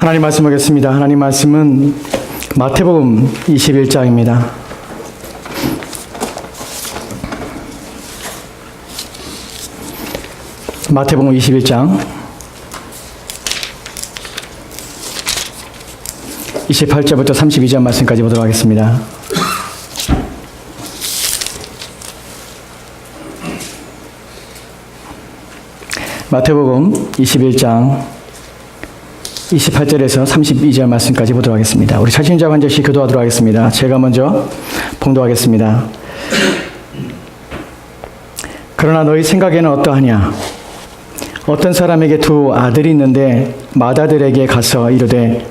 하나님 말씀하겠습니다. 하나님 말씀은 마태복음 21장입니다. 마태복음 21장 28절부터 32절 말씀까지 보도록 하겠습니다. 마태복음 21장 28절에서 32절 말씀까지 보도록 하겠습니다. 우리 차신자 한 절씩 교도하도록 하겠습니다. 제가 먼저 봉독하겠습니다. 그러나 너희 생각에는 어떠하냐? 어떤 사람에게 두 아들이 있는데 맏아들에게 가서 이르되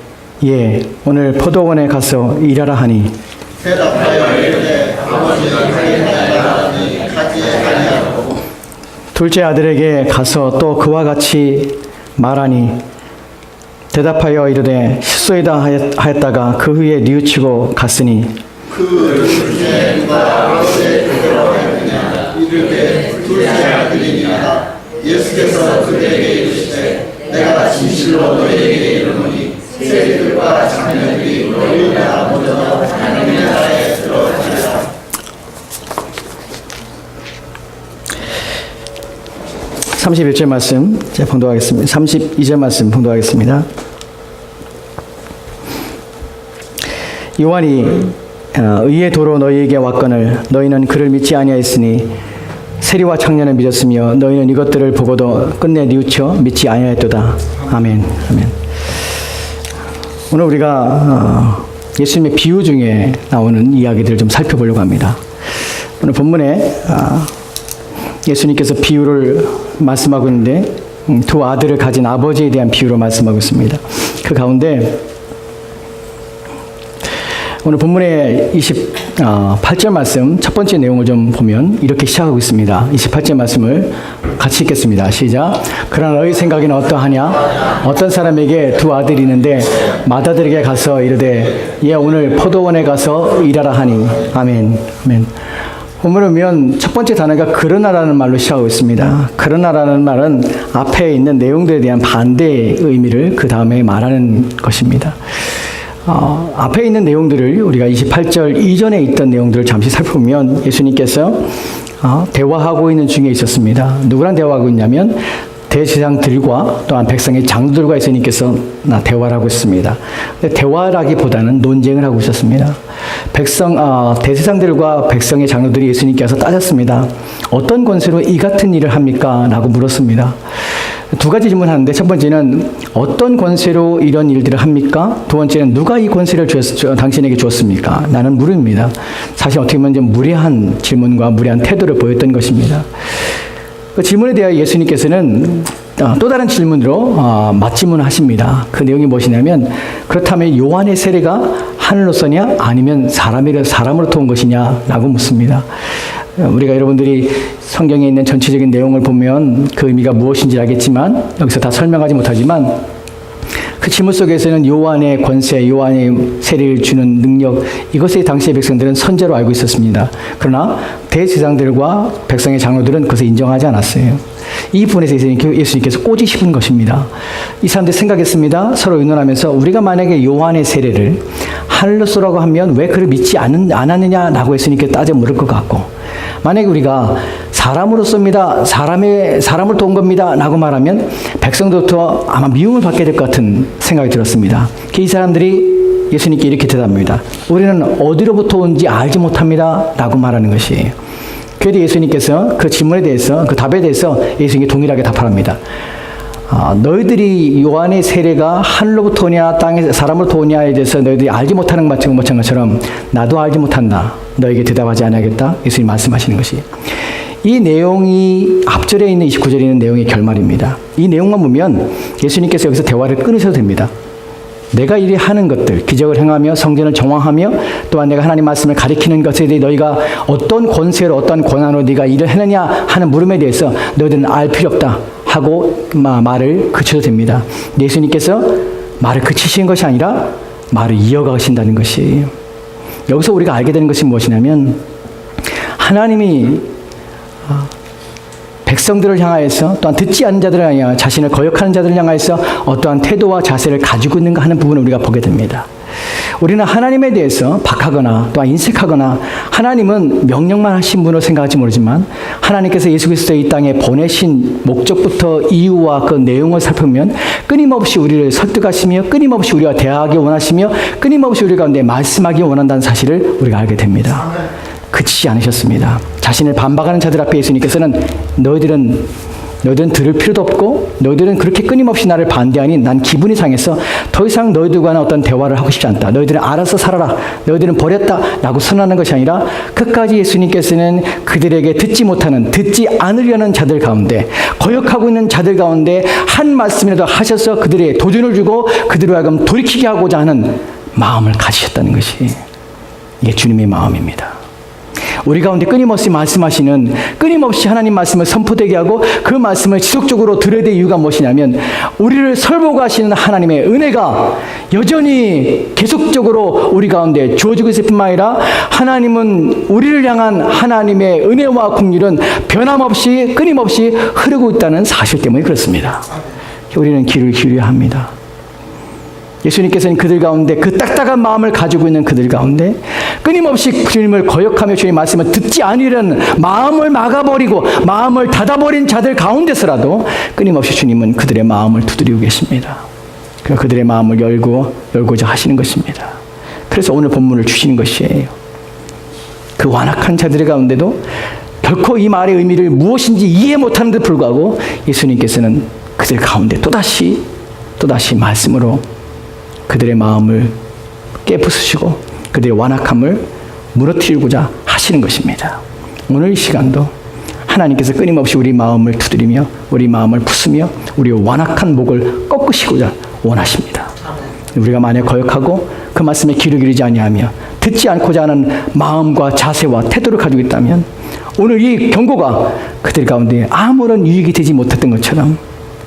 예, 오늘 포도원에 가서 일하라 하니 대답하여 이르되 아버지는 하겠나이다 가지 아니하고 둘째 아들에게 가서 또 그와 같이 말하니 대답하여 이르되 실소이다 하였다가 그 후에 뉘우치고 갔으니 그 둘째 누가 아버지의 그대로 하였느냐 이르되 둘째 아들이니라. 예수께서 그들에게 이르시되 내가 진실로 너희에게 이르노니 세리들과 장년들이 너희보다 먼저 하나님의 나라에 들어가리라. 31절 말씀 제가 봉독하겠습니다. 32절 말씀 봉독하겠습니다. 요한이 의의 도로 너희에게 왔거늘 너희는 그를 믿지 아니하였으니 세리와 청년은 믿었으며 너희는 이것들을 보고도 끝내 뉘우쳐 믿지 아니하였도다. 아멘. 아멘. 오늘 우리가 예수님의 비유 중에 나오는 이야기들을 좀 살펴보려고 합니다. 오늘 본문에 예수님께서 비유를 말씀하고 있는데 두 아들을 가진 아버지에 대한 비유로 말씀하고 있습니다. 그 가운데 오늘 본문의 28절 말씀 첫 번째 내용을 좀 보면 이렇게 시작하고 있습니다. 28절 말씀을 같이 읽겠습니다. 시작. 그러나 너희 생각에는 어떠하냐? 어떤 사람에게 두 아들이 있는데 맏아들에게 가서 이르되 예, 오늘 포도원에 가서 일하라 하니. 아멘. 아멘. 본문을 보면 첫 번째 단어가 그러나라는 말로 시작하고 있습니다. 그러나라는 말은 앞에 있는 내용들에 대한 반대의 의미를 그 다음에 말하는 것입니다. 앞에 있는 내용들을 우리가 28절 이전에 있던 내용들을 잠시 살펴보면 예수님께서 대화하고 있는 중에 있었습니다. 누구랑 대화하고 있냐면 대제사장들과 또한 백성의 장로들과 예수님께서 대화를 하고 있습니다. 대화라기보다는 논쟁을 하고 있었습니다. 대제사장들과 백성의 장로들이 예수님께서 따졌습니다. 어떤 권세로 이 같은 일을 합니까? 라고 물었습니다. 두 가지 질문하는데 첫 번째는 어떤 권세로 이런 일들을 합니까? 두 번째는 누가 이 권세를 당신에게 주었습니까? 라는 물음입니다. 사실 어떻게 보면 좀 무례한 질문과 무례한 태도를 보였던 것입니다. 그 질문에 대하여 예수님께서는 또 다른 질문으로 맞질문을 하십니다. 그 내용이 무엇이냐면 그렇다면 요한의 세례가 하늘로서냐 아니면 사람으로부터 온 것이냐 라고 묻습니다. 우리가 여러분들이 성경에 있는 전체적인 내용을 보면 그 의미가 무엇인지 알겠지만 여기서 다 설명하지 못하지만 그 질문 속에서는 요한의 권세, 요한의 세례를 주는 능력, 이것에 당시의 백성들은 선제로 알고 있었습니다. 그러나 대제사장들과 백성의 장로들은 그것을 인정하지 않았어요. 이 부분에서 예수님께서 꼬지십은 것입니다. 이 사람들이 생각했습니다. 서로 의논하면서 우리가 만약에 요한의 세례를 하늘로서라고 하면 왜 그를 믿지 않았느냐라고 예수님께 따져 물을 것 같고, 만약에 우리가 사람으로서입니다, 사람으로부터 온 겁니다 라고 말하면 백성들부터 아마 미움을 받게 될 것 같은 생각이 들었습니다. 이 사람들이 예수님께 이렇게 대답합니다. 우리는 어디로부터 온지 알지 못합니다 라고 말하는 것이에요. 그래도 예수님께서 그 질문에 대해서, 그 답에 대해서 예수님이 동일하게 답합니다. 너희들이 요한의 세례가 하늘로부터 오냐 땅에 사람으로부터 오냐에 대해서 너희들이 알지 못하는 것처럼 나도 알지 못한다. 너에게 대답하지 않아야겠다. 예수님 말씀하시는 것이. 이 내용이 앞절에 있는 29절에 있는 내용의 결말입니다. 이 내용만 보면 예수님께서 여기서 대화를 끊으셔도 됩니다. 내가 이리 하는 것들, 기적을 행하며 성전을 정화하며 또한 내가 하나님 말씀을 가리키는 것에 대해 너희가 어떤 권세로 어떤 권한으로 네가 일을 했느냐 하는 물음에 대해서 너희들은 알 필요 없다 하고 말을 그쳐도 됩니다. 예수님께서 말을 그치신 것이 아니라 말을 이어가신다는 것이, 여기서 우리가 알게 되는 것이 무엇이냐면 하나님이 백성들을 향하여서 또한 듣지 않는 자들을 향하여 자신을 거역하는 자들을 향하여서 어떠한 태도와 자세를 가지고 있는가 하는 부분을 우리가 보게 됩니다. 우리는 하나님에 대해서 박하거나 또한 인색하거나 하나님은 명령만 하신 분으로 생각할지 모르지만 하나님께서 예수 그리스도의 이 땅에 보내신 목적부터 이유와 그 내용을 살펴보면 끊임없이 우리를 설득하시며 끊임없이 우리와 대화하기 원하시며 끊임없이 우리 가운데 말씀하기 원한다는 사실을 우리가 알게 됩니다. 그치지 않으셨습니다. 자신을 반박하는 자들 앞에 예수님께서는 너희들은 들을 필요도 없고 너희들은 그렇게 끊임없이 나를 반대하니 난 기분이 상해서 더 이상 너희들과는 어떤 대화를 하고 싶지 않다. 너희들은 알아서 살아라. 너희들은 버렸다. 라고 선언하는 것이 아니라 끝까지 예수님께서는 그들에게 듣지 않으려는 자들 가운데 거역하고 있는 자들 가운데 한 말씀이라도 하셔서 그들에게 도전을 주고 그들을 하여금 돌이키게 하고자 하는 마음을 가지셨다는 것이 이게 주님의 마음입니다. 우리 가운데 끊임없이 말씀하시는 끊임없이 하나님 말씀을 선포되게 하고 그 말씀을 지속적으로 들어야 될 이유가 무엇이냐면 우리를 설복하시는 하나님의 은혜가 여전히 계속적으로 우리 가운데 주어지고 있을 뿐만 아니라 하나님은 우리를 향한 하나님의 은혜와 긍휼은 변함없이 끊임없이 흐르고 있다는 사실 때문에 그렇습니다. 우리는 귀를 기울여야 합니다. 예수님께서는 그들 가운데 그 딱딱한 마음을 가지고 있는 그들 가운데 끊임없이 주님을 거역하며 주님의 말씀을 듣지 않으려는 마음을 막아버리고 마음을 닫아버린 자들 가운데서라도 끊임없이 주님은 그들의 마음을 두드리고 계십니다. 그래서 그들의 마음을 열고자 하시는 것입니다. 그래서 오늘 본문을 주시는 것이에요. 그 완악한 자들 가운데도 결코 이 말의 의미를 무엇인지 이해 못하는 데 불구하고 예수님께서는 그들 가운데 또다시 말씀으로 그들의 마음을 깨부수시고 그들의 완악함을 무너뜨리고자 하시는 것입니다. 오늘 이 시간도 하나님께서 끊임없이 우리 마음을 두드리며 우리 마음을 부수며 우리의 완악한 목을 꺾으시고자 원하십니다. 우리가 만약 거역하고 그 말씀에 귀를 기울이지 아니하며 듣지 않고자 하는 마음과 자세와 태도를 가지고 있다면 오늘 이 경고가 그들 가운데 아무런 유익이 되지 못했던 것처럼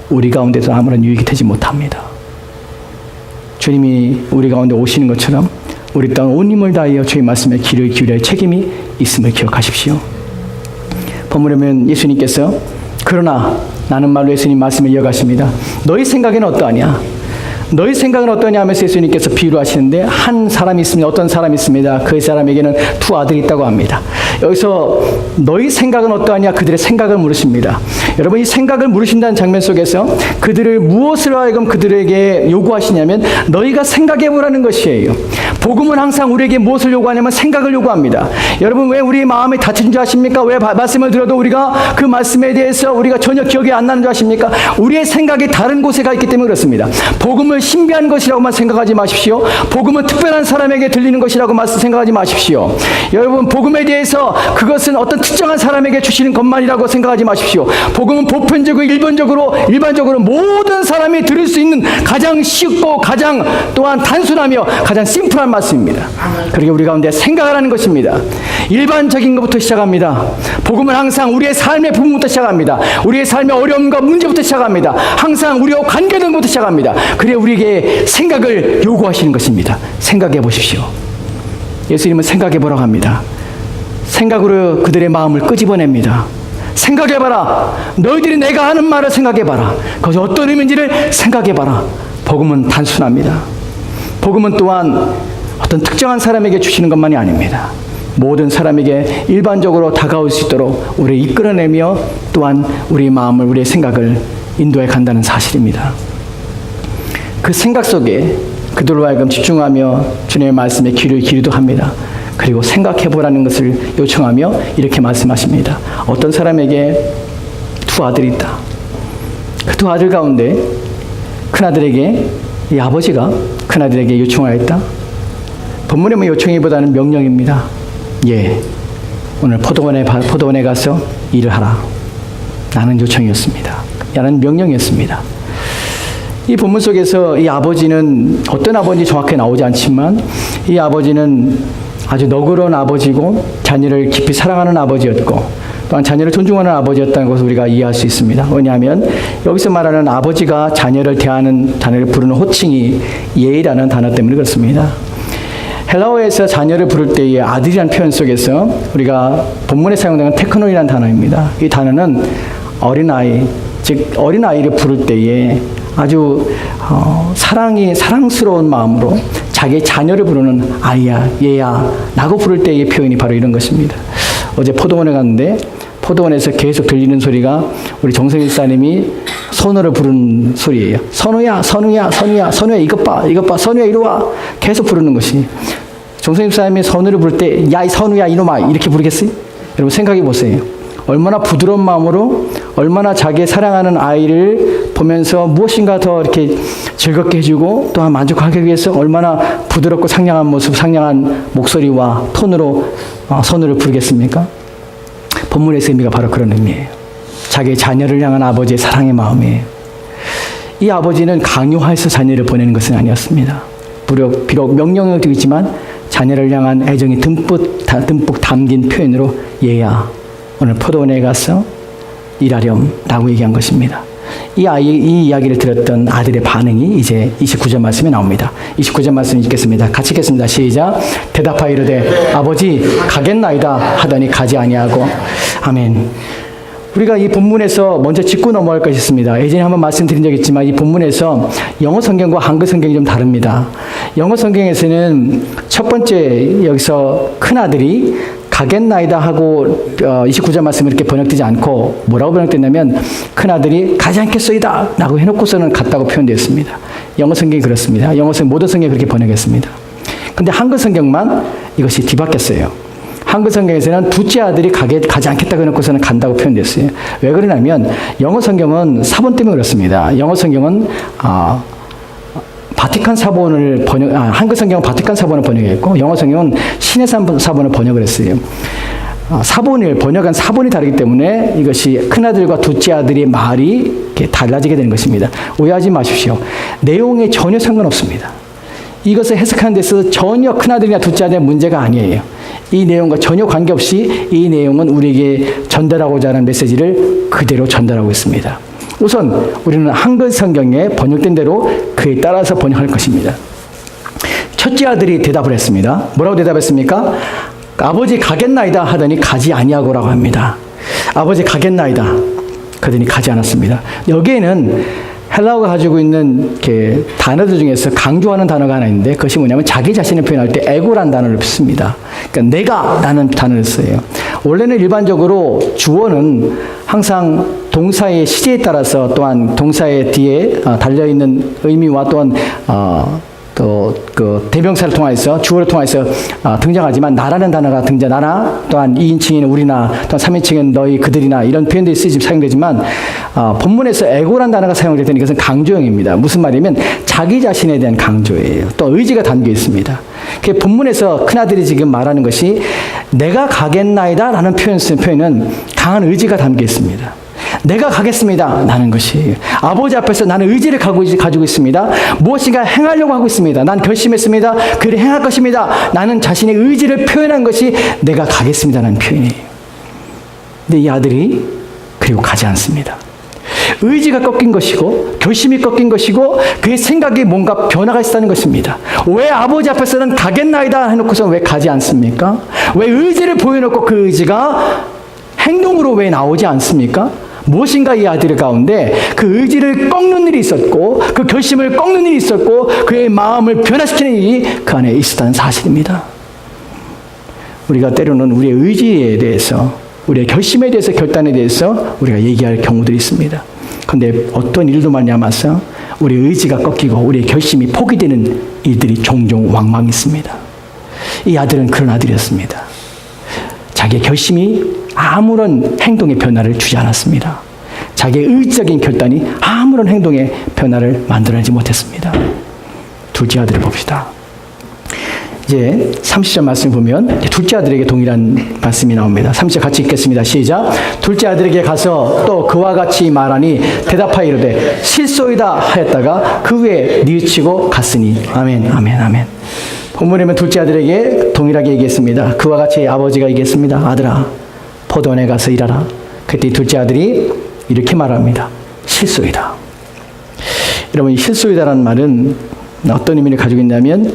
우리 가운데도 아무런 유익이 되지 못합니다. 주님이 우리 가운데 오시는 것처럼 우리 또한 온 힘을 다하여 주의 말씀에 귀를 기울여야 할 책임이 있음을 기억하십시오. 본문에 보면 예수님께서 그러나 나는 말로 예수님 말씀을 이어가십니다. 너희 생각에는 어떠하냐? 너희 생각은 어떠냐 하면서 예수님께서 비유를 하시는데 한 사람이 있습니다. 어떤 사람이 있습니다. 그 사람에게는 두 아들이 있다고 합니다. 여기서 너희 생각은 어떠하냐 그들의 생각을 물으십니다. 여러분 이 생각을 물으신다는 장면 속에서 그들을 무엇을 하여금 그들에게 요구하시냐면 너희가 생각해 보라는 것이에요. 복음은 항상 우리에게 무엇을 요구하냐면 생각을 요구합니다. 여러분 왜 우리 마음이 닫힌 줄 아십니까? 왜 말씀을 들어도 우리가 그 말씀에 대해서 우리가 전혀 기억이 안 나는 줄 아십니까? 우리의 생각이 다른 곳에 가 있기 때문에 그렇습니다. 복음을 신비한 것이라고만 생각하지 마십시오. 복음은 특별한 사람에게 들리는 것이라고만 생각하지 마십시오. 여러분 복음에 대해서 그것은 어떤 특정한 사람에게 주시는 것만이라고 생각하지 마십시오. 복음은 보편적으로 일반적으로 모든 사람이 들을 수 있는 가장 쉽고 가장 또한 단순하며 가장 심플한 말씀입니다. 그리고 우리 가운데 생각하라는 것입니다. 일반적인 것부터 시작합니다. 복음은 항상 우리의 삶의 부분부터 시작합니다. 우리의 삶의 어려움과 문제부터 시작합니다. 항상 우리와 관계된 것부터 시작합니다. 그래 우리에게 생각을 요구하시는 것입니다. 생각해 보십시오. 예수님은 생각해 보라고 합니다. 생각으로 그들의 마음을 끄집어냅니다. 생각해봐라. 너희들이 내가 하는 말을 생각해봐라. 그것이 어떤 의미인지를 생각해봐라. 복음은 단순합니다. 복음은 또한 어떤 특정한 사람에게 주시는 것만이 아닙니다. 모든 사람에게 일반적으로 다가올 수 있도록 우리를 이끌어내며 또한 우리의 마음을 우리의 생각을 인도해 간다는 사실입니다. 그 생각 속에 그들로 하여금 집중하며 주님의 말씀에 귀를 기울이도록 합니다. 그리고 생각해보라는 것을 요청하며 이렇게 말씀하십니다. 어떤 사람에게 두 아들이 있다. 그 두 아들 가운데 큰아들에게 이 아버지가 큰아들에게 요청하였다. 본문에 뭐 요청이보다는 명령입니다. 예, 오늘 포도원에 가서 일을 하라. 라는 요청이었습니다. 라는 명령이었습니다. 이 본문 속에서 이 아버지는 어떤 아버지인지 정확히 나오지 않지만 이 아버지는 아주 너그러운 아버지고 자녀를 깊이 사랑하는 아버지였고 또한 자녀를 존중하는 아버지였다는 것을 우리가 이해할 수 있습니다. 왜냐하면 여기서 말하는 아버지가 자녀를 대하는 단어를 부르는 호칭이 예이라는 단어 때문에 그렇습니다. 헬라어에서 자녀를 부를 때의 아들이라는 표현 속에서 우리가 본문에 사용되는 테크노이라는 단어입니다. 이 단어는 어린아이, 즉 어린아이를 부를 때에 아주 사랑스러운 마음으로 자기의 자녀를 부르는 아이야, 얘야 라고 부를 때의 표현이 바로 이런 것입니다. 어제 포도원에 갔는데 포도원에서 계속 들리는 소리가 우리 정성일 사님이 선우를 부르는 소리예요. 선우야, 선우야, 선우야, 선우야, 이것 봐, 이것 봐, 선우야, 이리 와. 계속 부르는 것이. 정성일 사님이 선우를 부를 때, 야, 이 선우야, 이놈아, 이렇게 부르겠어요? 여러분 생각해 보세요. 얼마나 부드러운 마음으로, 얼마나 자기의 사랑하는 아이를 보면서 무엇인가 더 이렇게 즐겁게 해주고 또한 만족하기 위해서 얼마나 부드럽고 상냥한 모습, 상냥한 목소리와 톤으로 선우를 부르겠습니까? 본문의 의미가 바로 그런 의미예요. 자기의 자녀를 향한 아버지의 사랑의 마음이에요. 이 아버지는 강요해서 자녀를 보내는 것은 아니었습니다. 비록 명령을 드리지만 자녀를 향한 애정이 듬뿍 담긴 표현으로 얘야, 오늘 포도원에 가서 일하렴 라고 얘기한 것입니다. 이 이야기를 들었던 아들의 반응이 이제 29절 말씀에 나옵니다. 29절 말씀 읽겠습니다. 같이 읽겠습니다. 시작. 대답하여 이르되 아버지 가겠나이다 하더니 가지 아니하고. 아멘. 우리가 이 본문에서 먼저 짚고 넘어갈 것이 있습니다. 예전에 한번 말씀드린 적이 있지만 이 본문에서 영어 성경과 한글 성경이 좀 다릅니다. 영어 성경에서는 첫 번째 여기서 큰아들이 가겠나이다 하고 29절 말씀이 이렇게 번역되지 않고 뭐라고 번역됐냐면 큰아들이 가지 않겠소이다 라고 해놓고서는 갔다고 표현되었습니다. 영어 성경이 그렇습니다. 영어 성경 모든 성경이 그렇게 번역했습니다. 근데 한글 성경만 이것이 뒤바뀌었어요. 한글 성경에서는 둘째 아들이 가지 않겠다고 해놓고서는 간다고 표현됐어요. 왜 그러냐면 영어 성경은 사본 때문에 그렇습니다. 영어 성경은 바티칸 사본을 한글 성경은 바티칸 사본을 번역했고 영어 성경은 신의 사본을 번역을 했어요. 사본을 번역한 사본이 다르기 때문에 이것이 큰아들과 둘째 아들의 말이 이렇게 달라지게 되는 것입니다. 오해하지 마십시오. 내용에 전혀 상관없습니다. 이것을 해석하는 데서 전혀 큰아들이나 둘째 아들의 문제가 아니에요. 이 내용과 전혀 관계없이 이 내용은 우리에게 전달하고자 하는 메시지를 그대로 전달하고 있습니다. 우선 우리는 한글 성경에 번역된 대로 그에 따라서 번역할 것입니다. 첫째 아들이 대답을 했습니다. 뭐라고 대답했습니까? 아버지 가겠나이다 하더니 가지 아니하고라고 합니다. 아버지 가겠나이다 그러더니 가지 않았습니다. 여기에는 헬라어가 가지고 있는 단어들 중에서 강조하는 단어가 하나 있는데 그것이 뭐냐면 자기 자신을 표현할 때 에고라는 단어를 쓰습니다. 그러니까 내가라는 단어를 써요. 원래는 일반적으로 주어는 항상 동사의 시제에 따라서 또한 동사의 뒤에 달려있는 의미와 또한 또 그 대명사를 통해서 주어를 통해서 등장하지만 나라는 단어가 나나 또한 2인칭에는 우리나 또한 3인칭에는 너희 그들이나 이런 표현들이 사용되지만 본문에서 에고란 단어가 사용될 때는 이것은 강조형입니다. 무슨 말이냐면 자기 자신에 대한 강조예요. 또 의지가 담겨 있습니다. 그 본문에서 큰아들이 지금 말하는 것이 내가 가겠나이다 라는 표현은 강한 의지가 담겨 있습니다. 내가 가겠습니다 라는 것이 아버지 앞에서 나는 의지를 가지고 있습니다. 무엇인가 행하려고 하고 있습니다. 난 결심했습니다. 그를 행할 것입니다. 나는 자신의 의지를 표현한 것이 내가 가겠습니다 라는 표현이에요. 근데 이 아들이 그리고 가지 않습니다. 의지가 꺾인 것이고 결심이 꺾인 것이고 그의 생각에 뭔가 변화가 있다는 것입니다. 왜 아버지 앞에서는 가겠나이다 해놓고서 왜 가지 않습니까? 왜 의지를 보여놓고 그 의지가 행동으로 왜 나오지 않습니까? 무엇인가 이 아들 가운데 그 의지를 꺾는 일이 있었고 그 결심을 꺾는 일이 있었고 그의 마음을 변화시키는 일이 그 안에 있었다는 사실입니다. 우리가 때로는 우리의 의지에 대해서 우리의 결심에 대해서 결단에 대해서 우리가 얘기할 경우들이 있습니다. 그런데 어떤 일도 말미암아서 우리의 의지가 꺾이고 우리의 결심이 포기되는 일들이 종종 왕왕 있습니다. 이 아들은 그런 아들이었습니다. 자기의 결심이 아무런 행동의 변화를 주지 않았습니다. 자기의 의지적인 결단이 아무런 행동의 변화를 만들어내지 못했습니다. 둘째 아들을 봅시다. 이제 30절 말씀을 보면 둘째 아들에게 동일한 말씀이 나옵니다. 30절 같이 읽겠습니다. 시작. 둘째 아들에게 가서 또 그와 같이 말하니 대답하여 이르되 실소이다 하였다가 그 후에 뉘우치고 갔으니. 아멘, 아멘, 아멘. 본문에 보면 둘째 아들에게 동일하게 얘기했습니다. 그와 같이 아버지가 얘기했습니다. 아들아, 포도원에 가서 일하라. 그때 둘째 아들이 이렇게 말합니다. 실소이다. 여러분, 이 실소이다라는 말은 어떤 의미를 가지고 있냐면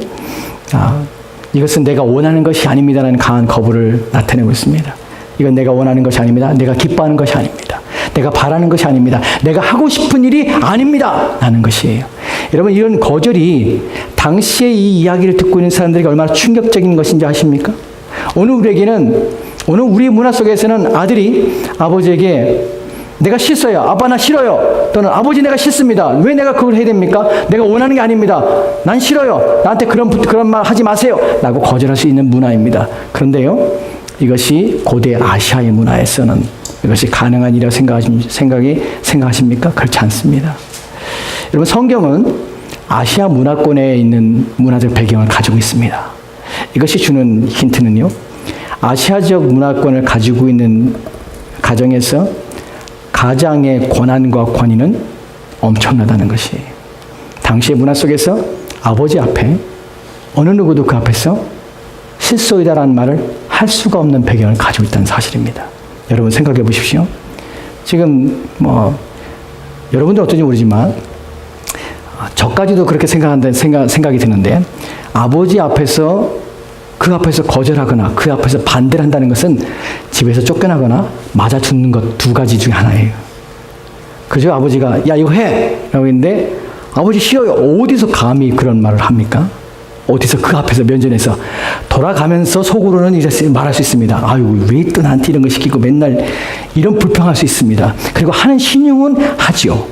이것은 내가 원하는 것이 아닙니다라는 강한 거부를 나타내고 있습니다. 이건 내가 원하는 것이 아닙니다. 내가 기뻐하는 것이 아닙니다. 내가 바라는 것이 아닙니다. 내가 하고 싶은 일이 아닙니다. 라는 것이에요. 여러분, 이런 거절이 당시에 이 이야기를 듣고 있는 사람들에게 얼마나 충격적인 것인지 아십니까? 오늘 우리 문화 속에서는 아들이 아버지에게 내가 싫어요. 아빠 나 싫어요. 또는 아버지 내가 싫습니다. 왜 내가 그걸 해야 됩니까? 내가 원하는 게 아닙니다. 난 싫어요. 나한테 그런 말 하지 마세요. 라고 거절할 수 있는 문화입니다. 그런데요, 이것이 고대 아시아의 문화에서는 이것이 가능한 일이라고 생각하십니까? 그렇지 않습니다. 여러분, 성경은 아시아 문화권에 있는 문화적 배경을 가지고 있습니다. 이것이 주는 힌트는요, 아시아적 문화권을 가지고 있는 가정에서 가장의 권한과 권위는 엄청나다는 것이에요. 당시의 문화 속에서 아버지 앞에 어느 누구도 그 앞에서 실소이다라는 말을 할 수가 없는 배경을 가지고 있다는 사실입니다. 여러분 생각해 보십시오. 지금 여러분들 어떤지 모르지만 저까지도 그렇게 생각이 드는데, 아버지 앞에서 그 앞에서 거절하거나 그 앞에서 반대를 한다는 것은 집에서 쫓겨나거나 맞아 죽는 것 두 가지 중에 하나예요. 그죠? 아버지가 야 이거 해! 라고 했는데 아버지 싫어요. 어디서 감히 그런 말을 합니까? 어디서 그 앞에서 면전에서 돌아가면서 속으로는 이제 말할 수 있습니다. 아유 왜 또 나한테 이런 거 시키고 맨날 이런 불평할 수 있습니다. 그리고 하는 신용은 하지요.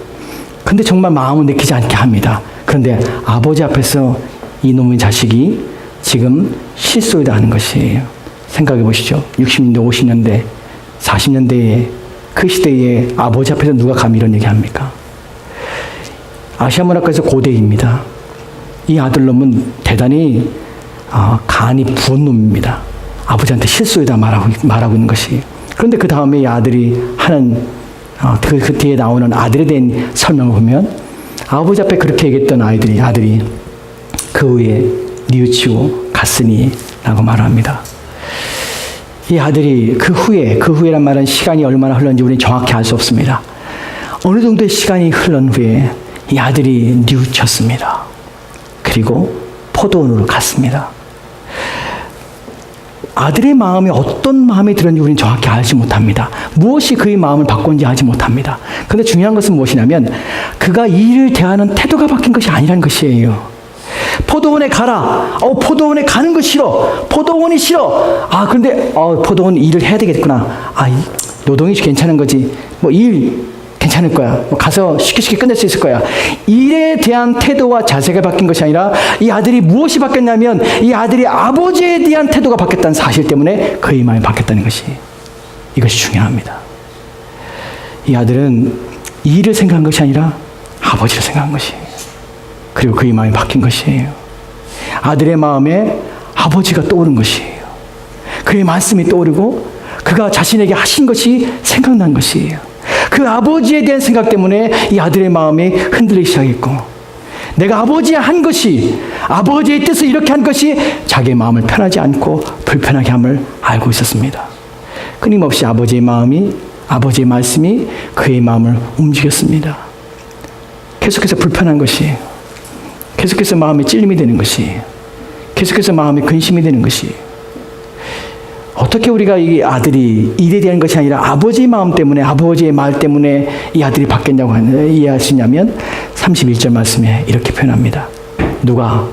근데 정말 마음은 내키지 않게 합니다. 그런데 아버지 앞에서 이놈의 자식이 지금 실소이다 하는 것이에요. 생각해 보시죠. 60년대, 50년대, 40년대에 그 시대에 아버지 앞에서 누가 감히 이런 얘기 합니까? 아시아 문화권에서 고대입니다. 이 아들놈은 대단히 간이 부은 놈입니다. 아버지한테 실소이다 말하고 있는 것이. 그런데 그 다음에 이 아들이 하는 그 뒤에 나오는 아들에 대한 설명을 보면 아버지 앞에 그렇게 얘기했던 아들이 그 후에 뉘우치고 갔으니 라고 말합니다. 이 아들이 그 후에란 말은 시간이 얼마나 흘렀는지 우리는 정확히 알 수 없습니다. 어느 정도의 시간이 흐른 후에 이 아들이 뉘우쳤습니다. 그리고 포도원으로 갔습니다. 아들의 마음이 어떤 마음이 들었는지 우리는 정확히 알지 못합니다. 무엇이 그의 마음을 바꾼지 알지 못합니다. 그런데 중요한 것은 무엇이냐면 그가 이 일을 대하는 태도가 바뀐 것이 아니라는 것이에요. 포도원에 가라. 포도원에 가는 거 싫어. 포도원이 싫어. 그런데 포도원 일을 해야 되겠구나. 노동이 괜찮은 거지. 일 괜찮을 거야. 가서 쉽게 끝낼 수 있을 거야. 일에 대한 태도와 자세가 바뀐 것이 아니라 이 아들이 무엇이 바뀌었냐면 이 아들이 아버지에 대한 태도가 바뀌었다는 사실 때문에 그의 마음이 바뀌었다는 것이, 이것이 중요합니다. 이 아들은 이 일을 생각한 것이 아니라 아버지를 생각한 것이에요. 그리고 그의 마음이 바뀐 것이에요. 아들의 마음에 아버지가 떠오른 것이에요. 그의 말씀이 떠오르고 그가 자신에게 하신 것이 생각난 것이에요. 그 아버지에 대한 생각 때문에 이 아들의 마음이 흔들리기 시작했고, 내가 아버지의 한 것이, 아버지의 뜻을 이렇게 한 것이 자기의 마음을 편하지 않고 불편하게 함을 알고 있었습니다. 끊임없이 아버지의 말씀이 그의 마음을 움직였습니다. 계속해서 불편한 것이에요. 계속해서 마음에 찔림이 되는 것이에요. 계속해서 마음에 근심이 되는 것이에요. 어떻게 우리가 이 아들이 일에 대한 것이 아니라 아버지의 마음 때문에, 아버지의 말 때문에 이 아들이 바뀌었냐고 이해할 수 있냐면 31절 말씀에 이렇게 표현합니다. 누가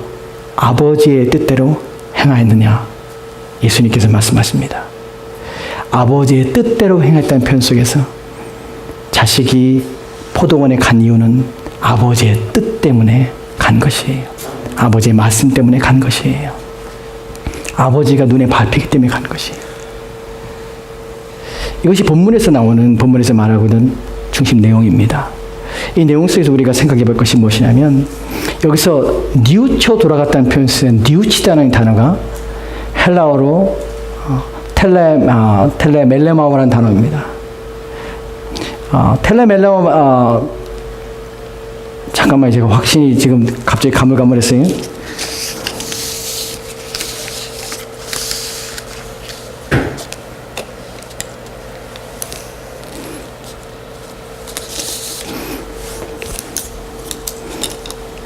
아버지의 뜻대로 행하였느냐? 예수님께서 말씀하십니다. 아버지의 뜻대로 행했다는 표현 속에서 자식이 포도원에 간 이유는 아버지의 뜻 때문에 간 것이에요. 아버지의 말씀 때문에 간 것이에요. 아버지가 눈에 밟히기 때문에 간 것이에요. 이것이 본문에서 말하고는 중심 내용입니다. 이 내용 속에서 우리가 생각해 볼 것이 무엇이냐면, 여기서 뉘우쳐 돌아갔다는 표현 속에 뉘우치다는 단어가 헬라어로 텔레멜레마오라는 단어입니다. 잠깐만, 제가 확신이 지금 갑자기 가물가물했어요.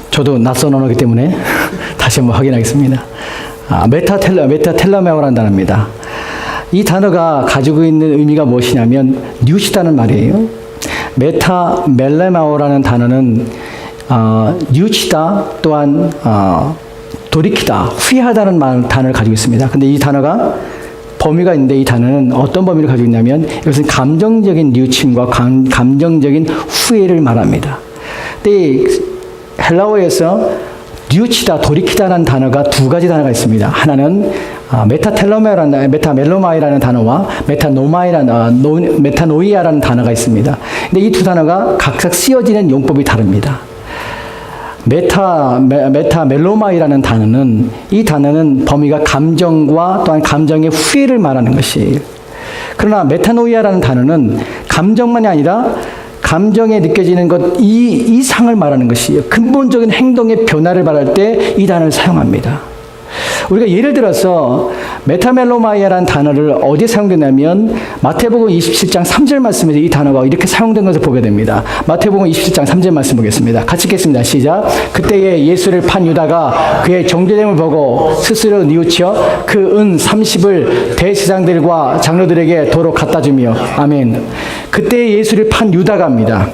저도 낯선 언어이기 때문에 다시 한번 확인하겠습니다. 메타텔레메오라는 단어입니다. 이 단어가 가지고 있는 의미가 무엇이냐면 뉘우치다는 말이에요. 메타멜레마오라는 단어는 뉘우치다 또한 돌이키다, 후회하다는 단어를 가지고 있습니다. 근데 이 단어가 범위가 있는데 이 단어는 어떤 범위를 가지고 있냐면 이것은 감정적인 뉘우침과 감정적인 후회를 말합니다. 근데 헬라어에서 뉘우치다, 돌이키다라는 단어가 두 가지 단어가 있습니다. 하나는 메타멜로마이라는 단어와 메타노이아라는 단어가 있습니다. 근데 이 두 단어가 각각 쓰여지는 용법이 다릅니다. 메타멜로마이라는 단어는 이 단어는 범위가 감정과 또한 감정의 후회를 말하는 것이에요. 그러나 메타노이아라는 단어는 감정만이 아니라 감정에 느껴지는 것 이상을 말하는 것이에요. 근본적인 행동의 변화를 말할 때 이 단어를 사용합니다. 우리가 예를 들어서 메타멜로마이아라는 단어를 어디에 사용되냐면 마태복음 27장 3절 말씀에서 이 단어가 이렇게 사용된 것을 보게 됩니다. 마태복음 27장 3절 말씀 보겠습니다. 같이 읽겠습니다. 시작. 그때에 예수를 판 유다가 그의 정죄됨을 보고 스스로 뉘우쳐 그 은 30을 대제사장들과 장로들에게 도로 갖다 주며 아멘. 그때 예수를 판 유다가입니다.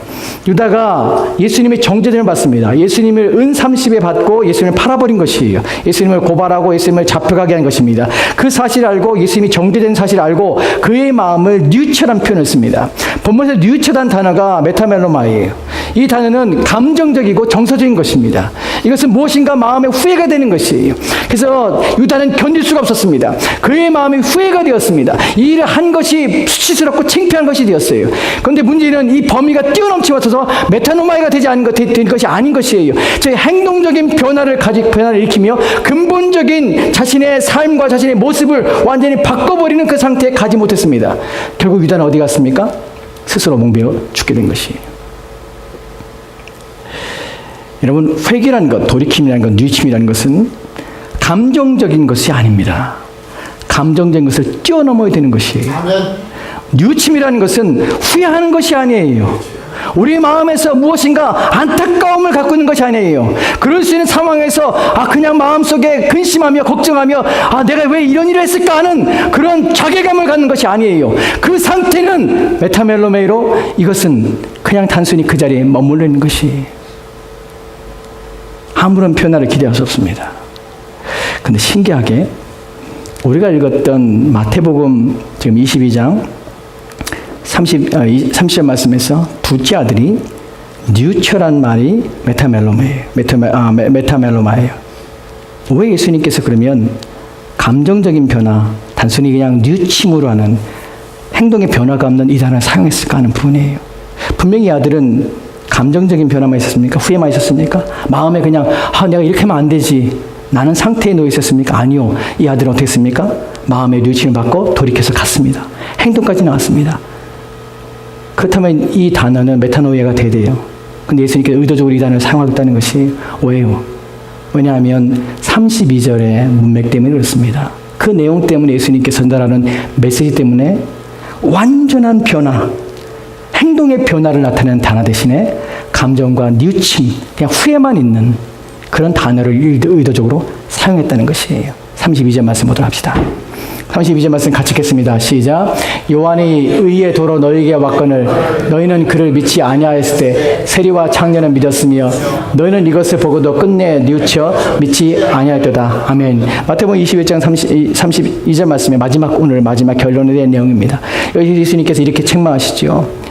유다가 예수님의 정죄됨을 받습니다. 예수님을 은 30에 받고 예수님을 팔아버린 것이에요. 예수님을 고발하고 예수님을 잡혀가게 한 것입니다. 그 사실을 알고 예수님이 정죄된 사실을 알고 그의 마음을 뉘우쳐라는 표현을 씁니다. 본문에서 뉘우쳐라는 단어가 메타멜로마이에요. 이 단어는 감정적이고 정서적인 것입니다. 이것은 무엇인가 마음에 후회가 되는 것이에요. 그래서 유다는 견딜 수가 없었습니다. 그의 마음이 후회가 되었습니다. 이 일을 한 것이 수치스럽고 창피한 것이 되었어요. 그런데 문제는 이 범위가 뛰어넘치면서 메타노마이가 되지 않은 된 것이 아닌 것이에요. 저희 행동적인 변화를 일으키며 근본적인 자신의 삶과 자신의 모습을 완전히 바꿔버리는 그 상태에 가지 못했습니다. 결국 유다는 어디 갔습니까? 스스로 몽베어 죽게 된 것이에요. 여러분, 회개라는 것, 돌이킴이라는 것, 뉘우침이라는 것은 감정적인 것이 아닙니다. 감정적인 것을 뛰어넘어야 되는 것이에요. 뉘우침이라는 것은 후회하는 것이 아니에요. 우리 마음에서 무엇인가 안타까움을 갖고 있는 것이 아니에요. 그럴 수 있는 상황에서 그냥 마음속에 근심하며 걱정하며 내가 왜 이런 일을 했을까 하는 그런 자괴감을 갖는 것이 아니에요. 그 상태는 메타멜로메이로 이것은 그냥 단순히 그 자리에 머물러 있는 것이 아무런 변화를 기대할 수 없습니다. 근데 신기하게 우리가 읽었던 마태복음 지금 22장 30절 말씀에서 둘째 아들이 뉘우쳐란 말이 메타멜로마예요. 왜 예수님께서 그러면 감정적인 변화, 단순히 그냥 뉘우침으로 하는 행동의 변화가 없는 이 단어를 사용했을까 하는 부분이에요. 분명히 이 아들은 감정적인 변화만 있었습니까? 후회만 있었습니까? 마음에 그냥 내가 이렇게 하면 안 되지 나는 상태에 놓여 있었습니까? 아니요. 이 아들은 어떻게 했습니까? 마음의 뉘우침을 받고 돌이켜서 갔습니다. 행동까지 나왔습니다. 그렇다면 이 단어는 메타노이아가 돼야 돼요. 근데 예수님께서 의도적으로 이 단어를 사용하겠다는 것이 왜요? 왜냐하면 32절의 문맥 때문에 그렇습니다. 그 내용 때문에 예수님께서 전달하는 메시지 때문에 완전한 변화, 행동의 변화를 나타내는 단어 대신에 감정과 뉘우침, 그냥 후회만 있는 그런 단어를 의도적으로 사용했다는 것이에요. 32절 말씀 보도록 합시다. 32절 말씀 같이 읽겠습니다. 시작. 요한이 의의 도로 너희에게 왔거늘 너희는 그를 믿지 아니하였을 때 세리와 창녀는 믿었으며 너희는 이것을 보고도 끝내 뉘우쳐 믿지 아니하였도다. 아멘. 마태복음 21장 32절 말씀의 오늘 마지막 결론에 대한 내용입니다. 여기 예수님께서 이렇게 책망하시죠.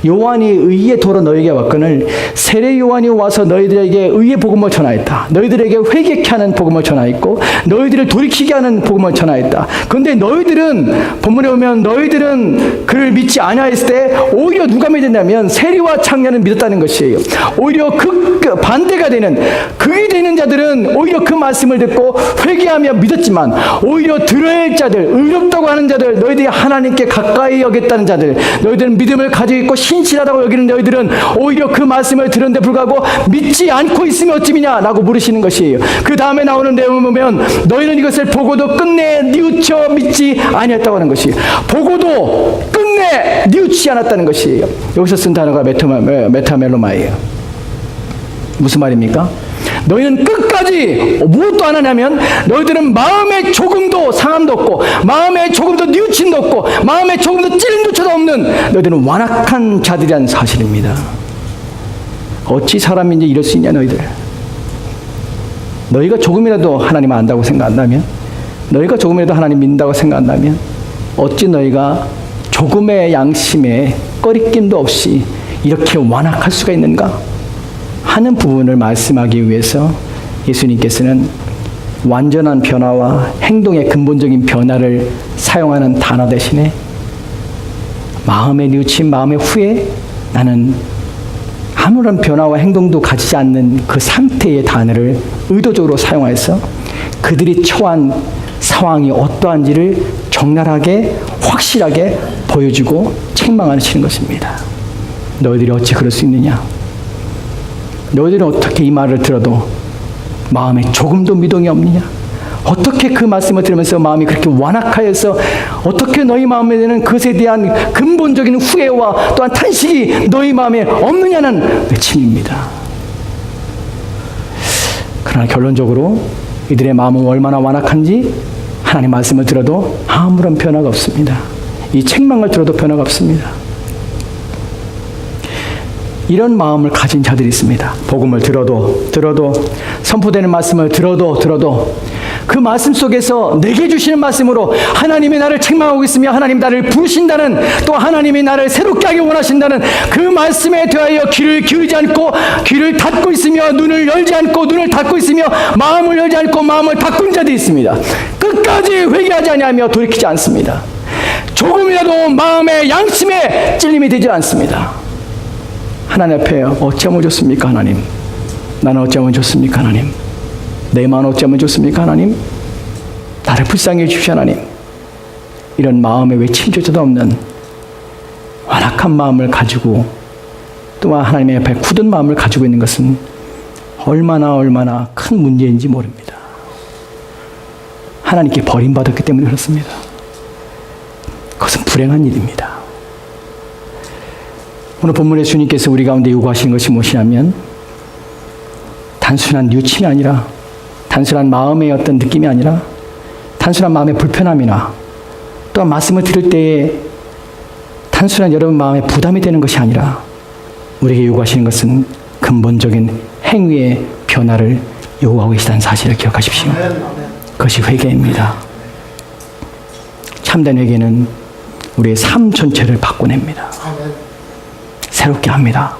요한이 의의 도로 너희에게 왔거늘 세례 요한이 와서 너희들에게 의의 복음을 전하였다. 너희들에게 회개케 하는 복음을 전하였고 너희들을 돌이키게 하는 복음을 전하였다. 그런데 너희들은 본문에 보면 너희들은 그를 믿지 아니하였을 때 오히려 누가 믿었냐면 세리와 창녀는 믿었다는 것이에요. 오히려 그 반대가 되는 그게 되는 자들은 오히려 그 말씀을 듣고 회개하며 믿었지만 오히려 들어야 할 자들, 의롭다고 하는 자들, 너희들이 하나님께 가까이 여겼다는 자들, 너희들은 믿음을 가지고 있고 신실하다고 여기는 너희들은 오히려 그 말씀을 들었는데 불구하고 믿지 않고 있으면 어찌미냐라고 물으시는 것이에요. 그 다음에 나오는 내용을 보면 너희는 이것을 보고도 끝내 뉘우쳐 믿지 아니했다고 하는 것이에요. 보고도 끝내 뉘우치지 않았다는 것이에요. 여기서 쓴 단어가 메타멜로마예요. 무슨 말입니까? 너희는 끝까지 무엇도 안 하냐면 너희들은 마음에 조금도 상함도 없고 마음에 조금도 뉘우침도 없고 마음에 조금도 찔림조차도 없는 너희들은 완악한 자들이라는 사실입니다. 어찌 사람인지 이럴 수 있냐 너희들. 너희가 조금이라도 하나님 안다고 생각한다면 너희가 조금이라도 하나님 믿는다고 생각한다면 어찌 너희가 조금의 양심에 꺼리낌도 없이 이렇게 완악할 수가 있는가 하는 부분을 말씀하기 위해서 예수님께서는 완전한 변화와 행동의 근본적인 변화를 사용하는 단어 대신에 마음의 뉘우침, 마음의 후회, 나는 아무런 변화와 행동도 가지지 않는 그 상태의 단어를 의도적으로 사용해서 그들이 처한 상황이 어떠한지를 적나라하게 확실하게 보여주고 책망하시는 것입니다. 너희들이 어찌 그럴 수 있느냐? 너희들은 어떻게 이 말을 들어도 마음에 조금도 미동이 없느냐? 어떻게 그 말씀을 들으면서 마음이 그렇게 완악하여서 어떻게 너희 마음에 드는 그것에 대한 근본적인 후회와 또한 탄식이 너희 마음에 없느냐는 외침입니다. 그러나 결론적으로 이들의 마음은 얼마나 완악한지 하나님 말씀을 들어도 아무런 변화가 없습니다. 이 책망을 들어도 변화가 없습니다. 이런 마음을 가진 자들이 있습니다. 복음을 들어도 선포되는 말씀을 들어도 그 말씀 속에서 내게 주시는 말씀으로 하나님이 나를 책망하고 있으며 하나님 나를 부르신다는 또 하나님이 나를 새롭게 하기 원하신다는 그 말씀에 대하여 귀를 기울이지 않고 귀를 닫고 있으며 눈을 열지 않고 눈을 닫고 있으며 마음을 열지 않고 마음을 닫고 있는 자들이 있습니다. 끝까지 회개하지 아니하며 돌이키지 않습니다. 조금이라도 마음의 양심에 찔림이 되지 않습니다. 하나님 앞에 어찌하면 좋습니까 하나님? 나는 어찌하면 좋습니까 하나님? 내 마음은 어찌하면 좋습니까 하나님? 나를 불쌍히 해주시오 하나님. 이런 마음의 외침조차도 없는 완악한 마음을 가지고 또한 하나님의 앞에 굳은 마음을 가지고 있는 것은 얼마나 큰 문제인지 모릅니다. 하나님께 버림받았기 때문에 그렇습니다. 그것은 불행한 일입니다. 오늘 본문에 주님께서 우리 가운데 요구하시는 것이 무엇이냐면 단순한 뉘우침이 아니라 단순한 마음의 어떤 느낌이 아니라 단순한 마음의 불편함이나 또한 말씀을 들을 때에 단순한 여러분 마음에 부담이 되는 것이 아니라 우리에게 요구하시는 것은 근본적인 행위의 변화를 요구하고 계시다는 사실을 기억하십시오. 그것이 회개입니다. 참된 회개는 우리의 삶 전체를 바꿔냅니다. 새롭게 합니다.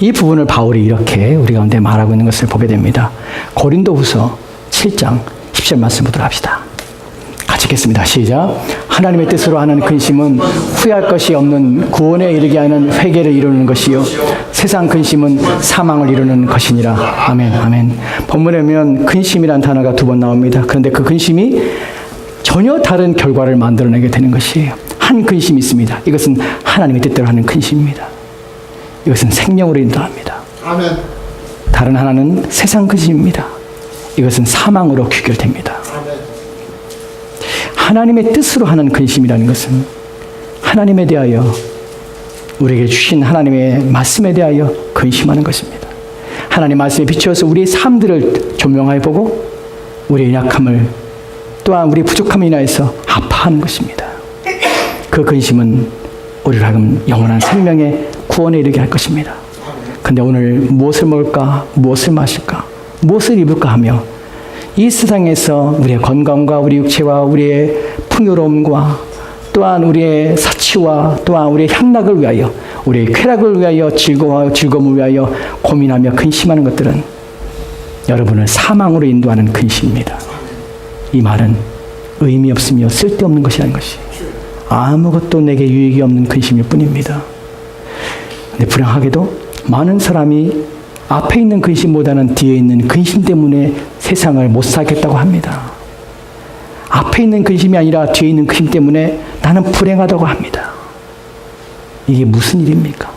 이 부분을 바울이 이렇게 우리 가운데 말하고 있는 것을 보게 됩니다. 고린도후서 7장 10절 말씀 보도록 합시다. 같이 읽겠습니다. 시작. 하나님의 뜻으로 하는 근심은 후회할 것이 없는 구원에 이르게 하는 회개를 이루는 것이요 세상 근심은 사망을 이루는 것이니라. 아멘. 아멘. 본문에 보면 근심이란 단어가 2번 나옵니다. 그런데 그 근심이 전혀 다른 결과를 만들어내게 되는 것이에요. 한 근심이 있습니다. 이것은 하나님의 뜻대로 하는 근심입니다. 이것은 생명으로 인도합니다. 아멘. 다른 하나는 세상 근심입니다. 이것은 사망으로 귀결됩니다. 아멘. 하나님의 뜻으로 하는 근심이라는 것은 하나님에 대하여 우리에게 주신 하나님의 말씀에 대하여 근심하는 것입니다. 하나님 말씀에 비추어서 우리의 삶들을 조명하여 보고 우리의 약함을 또한 우리의 부족함에 인하여서 아파하는 것입니다. 그 근심은 우리를 하여금 영원한 생명의 구원에 이르게 할 것입니다. 그런데 오늘 무엇을 먹을까, 무엇을 마실까, 무엇을 입을까 하며 이 세상에서 우리의 건강과 우리 육체와 우리의 풍요로움과 또한 우리의 사치와 또한 우리의 향락을 위하여 우리의 쾌락을 위하여 즐거움을 위하여 고민하며 근심하는 것들은 여러분을 사망으로 인도하는 근심입니다. 이 말은 의미 없으며 쓸데없는 것이라는 것이 아무것도 내게 유익이 없는 근심일 뿐입니다. 근데 불행하게도 많은 사람이 앞에 있는 근심보다는 뒤에 있는 근심 때문에 세상을 못 살겠다고 합니다. 앞에 있는 근심이 아니라 뒤에 있는 근심 때문에 나는 불행하다고 합니다. 이게 무슨 일입니까?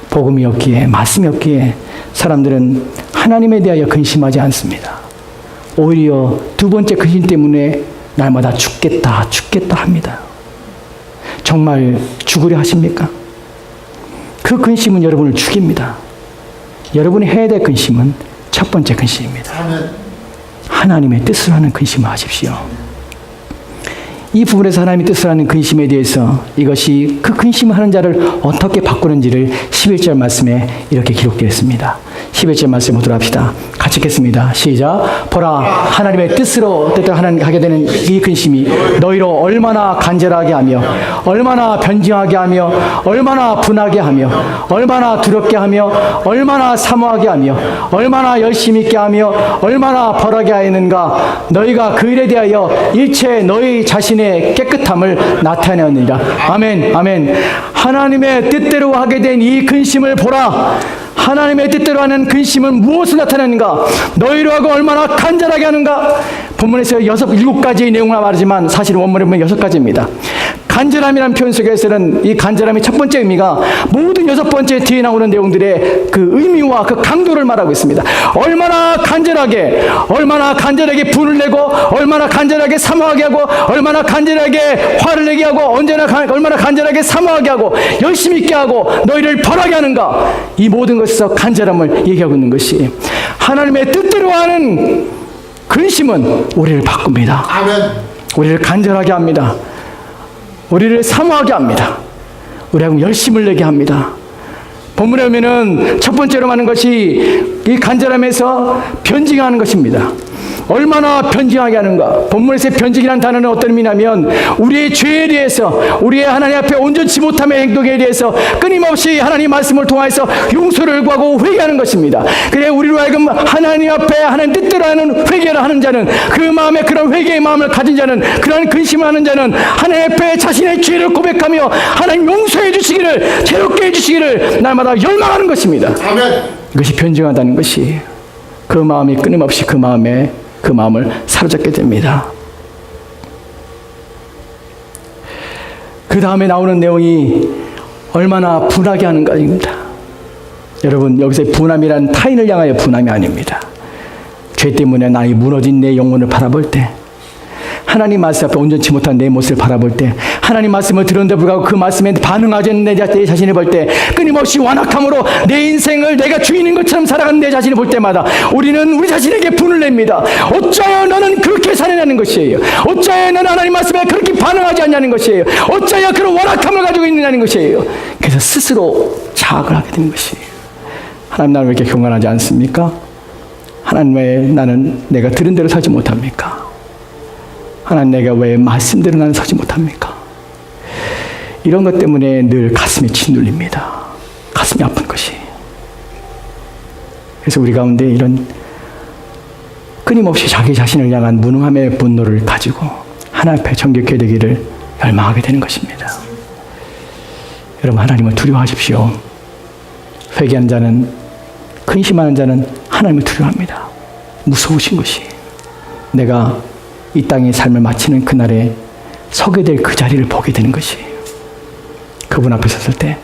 복음이 없기에, 말씀이 없기에 사람들은 하나님에 대하여 근심하지 않습니다. 오히려 두 번째 근심 때문에 날마다 죽겠다 합니다. 정말 죽으려 하십니까? 그 근심은 여러분을 죽입니다. 여러분이 해야 될 근심은 첫 번째 근심입니다. 아멘. 하나님의 뜻을 하는 근심을 하십시오. 이 부분에서 하나님의 뜻을 하는 근심에 대해서 이것이 그 근심을 하는 자를 어떻게 바꾸는지를 11절 말씀에 이렇게 기록되어 있습니다. 11절 말씀 보도록 합시다. 같이 읽겠습니다. 시작. 보라, 하나님의 뜻으로 뜻대로 하게 되는 이 근심이 너희로 얼마나 간절하게 하며 얼마나 변증하게 하며 얼마나 분하게 하며 얼마나 두렵게 하며 얼마나 사모하게 하며 얼마나 열심히 있게 하며 얼마나 벌하게 하였는가. 너희가 그 일에 대하여 일체 너희 자신의 깨끗함을 나타내었느니라. 아멘. 아멘. 하나님의 뜻대로 하게 된 이 근심을 보라. 하나님의 뜻대로 하는 근심은 무엇을 나타내는가? 너희로 하고 얼마나 간절하게 하는가? 본문에서 7가지의 내용을 말하지만 사실 원문에 보면 6가지입니다. 간절함이라는 표현 속에서는 이 간절함의 첫 번째 의미가 모든 6번째 뒤에 나오는 내용들의 그 의미와 그 강도를 말하고 있습니다. 얼마나 간절하게 분을 내고 얼마나 간절하게 사모하게 하고 얼마나 간절하게 화를 내게 하고 얼마나 간절하게 사모하게 하고 열심히 있게 하고 너희를 벌하게 하는가. 이 모든 것에서 간절함을 얘기하고 있는 것이 하나님의 뜻대로 하는 근심은 우리를 바꿉니다. 아멘. 우리를 간절하게 합니다. 우리를 사모하게 합니다. 우리하고 열심을 내게 합니다. 본문에 보면은 첫 번째로 하는 것이 이 간절함에서 변증하는 것입니다. 얼마나 변증하게 하는가. 본문에서의 변증이라는 단어는 어떤 의미냐면 우리의 죄에 대해서 우리의 하나님 앞에 온전치 못함의 행동에 대해서 끊임없이 하나님 말씀을 통해서 용서를 구하고 회개하는 것입니다. 그래 우리로 하여금 하나님 앞에 하나님 뜻대로 하는 회개를 하는 자는 그 마음에 그런 회개의 마음을 가진 자는 그런 근심을 하는 자는 하나님 앞에 자신의 죄를 고백하며 하나님 용서해 주시기를 새롭게 해 주시기를 날마다 열망하는 것입니다. 아멘. 이것이 변증하다는 것이 그 마음이 끊임없이 그 마음을 사로잡게 됩니다. 그 다음에 나오는 내용이 얼마나 분하게 하는가입니다. 여러분 여기서 분함이란 타인을 향하여 분함이 아닙니다. 죄 때문에 나의 무너진 내 영혼을 바라볼 때 하나님 말씀 앞에 온전치 못한 내 모습을 바라볼 때 하나님 말씀을 들었는데 불구하고 그 말씀에 반응하지 않는 내 자신을 볼 때 끊임없이 완악함으로 내 인생을 내가 주인인 것처럼 살아가는 내 자신을 볼 때마다 우리는 우리 자신에게 분을 냅니다. 어찌하여 너는 그렇게 살아내는 것이에요. 어찌하여 너는 하나님 말씀에 그렇게 반응하지 않냐는 것이에요. 어찌하여 그런 완악함을 가지고 있느냐는 것이에요. 그래서 스스로 자학을 하게 되는 것이에요. 하나님 나를 왜 이렇게 경건하지 않습니까? 하나님 왜 나는 내가 들은 대로 살지 못합니까? 하나님 내가 왜 말씀대로 나는 서지 못합니까? 이런 것 때문에 늘 가슴이 짓눌립니다. 가슴이 아픈 것이. 그래서 우리 가운데 이런 끊임없이 자기 자신을 향한 무능함의 분노를 가지고 하나님 앞에 정결케 되기를 열망하게 되는 것입니다. 여러분 하나님을 두려워하십시오. 회개하는 자는 근심하는 자는 하나님을 두려워합니다. 무서우신 것이 내가 이 땅의 삶을 마치는 그날에 서게 될 그 자리를 보게 되는 것이 그분 앞에 섰을 때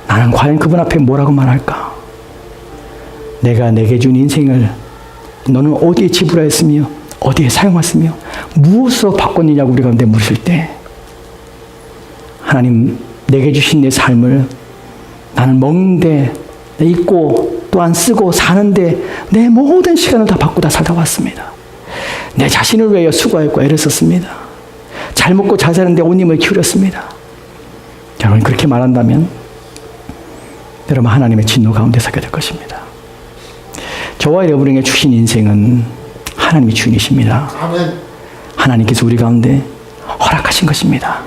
나는 과연 그분 앞에 뭐라고 말할까? 내가 내게 준 인생을 너는 어디에 지불하였으며 어디에 사용했으며 무엇으로 바꿨느냐고 우리 가운데 물으실 때 하나님 내게 주신 내 삶을 나는 먹는데 입고 또한 쓰고 사는데 내 모든 시간을 다 바꾸다 살다 왔습니다. 내 자신을 위하여 수고했고 애를 썼습니다. 잘 먹고 잘 사는데 온 힘을 기울였습니다. 여러분 그렇게 말한다면 여러분 하나님의 진노 가운데 서게 될 것입니다. 저와 여러분에게 주신 인생은 하나님이 주인이십니다. 아멘. 하나님께서 우리 가운데 허락하신 것입니다.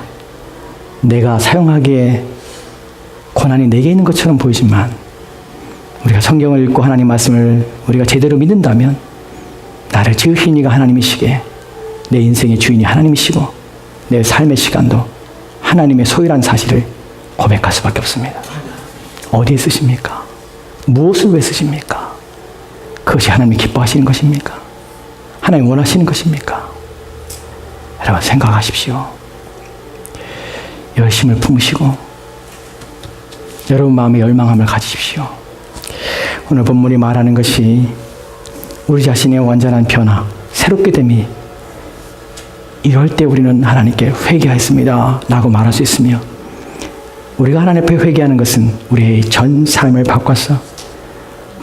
내가 사용하기에 권한이 내게 있는 것처럼 보이지만 우리가 성경을 읽고 하나님 말씀을 우리가 제대로 믿는다면 나를 지으신 이가 하나님이시기에 내 인생의 주인이 하나님이시고 내 삶의 시간도 하나님의 소유라는 사실을 고백할 수밖에 없습니다. 어디에 쓰십니까? 무엇을 왜 쓰십니까? 그것이 하나님이 기뻐하시는 것입니까? 하나님 원하시는 것입니까? 여러분 생각하십시오. 열심을 품으시고 여러분 마음에 열망함을 가지십시오. 오늘 본문이 말하는 것이 우리 자신의 완전한 변화, 새롭게 됨이 이럴 때 우리는 하나님께 회개하였습니다 라고 말할 수 있으며 우리가 하나님 앞에 회개하는 것은 우리의 전 삶을 바꿔서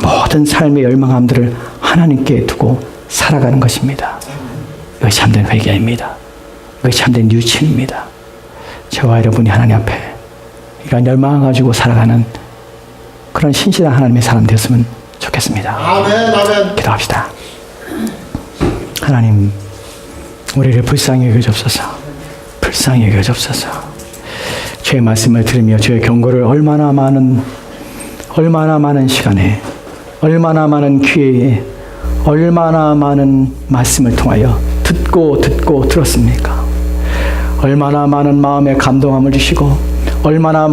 모든 삶의 열망함들을 하나님께 두고 살아가는 것입니다. 이것이 참된 회개입니다. 이것이 참된 뉴친입니다. 저와 여러분이 하나님 앞에 이런 열망을 가지고 살아가는 그런 신실한 하나님의 사람 되었으면 좋겠습니다. 아멘. 기도합시다. 하나님, 우리를 불쌍히 여겨주옵소서. 불쌍히 여겨주옵소서. 주의 말씀을 들으며 주의 경고를 얼마나 많은 시간에, 얼마나 많은 기회에, 얼마나 많은 말씀을 통하여 듣고 들었습니까? 얼마나 많은 마음의 감동함을 주시고, 얼마나